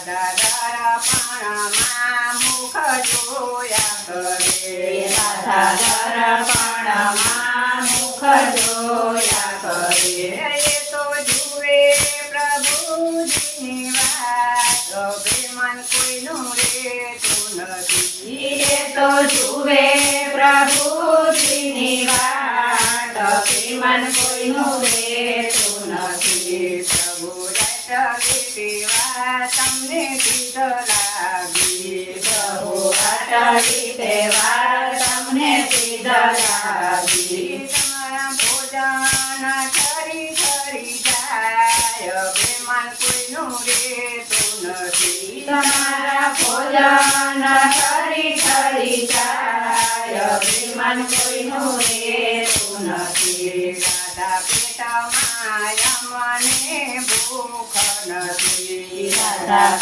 દર્પણમાં મુખ જોયા કરે રાધા દર્પણમાં મુખ જોયા કરે એ તો જુએ પ્રભુજીની વાત અભિમાન કોઈનું રેતું નથી એ તો જુએ પ્રભુજીની વાટ અભિમાન કોઈનું રહેતું નથી પ્રભુ જટલી વાત તમને સિદ્ધ લાગી પ્રભુ અટલી તહેવાર તમને સિદ્ધ લાગી તમારા ભોજન ઠરી ઠરી જાય અભિમાન કોઈનું રેતું નથી તમારા ભોજન ઠરી ઠરી જાય અભિમાન કોઈનું રહેતું નથી દાદા પેટમાં મને ભૂખ નથી દાદા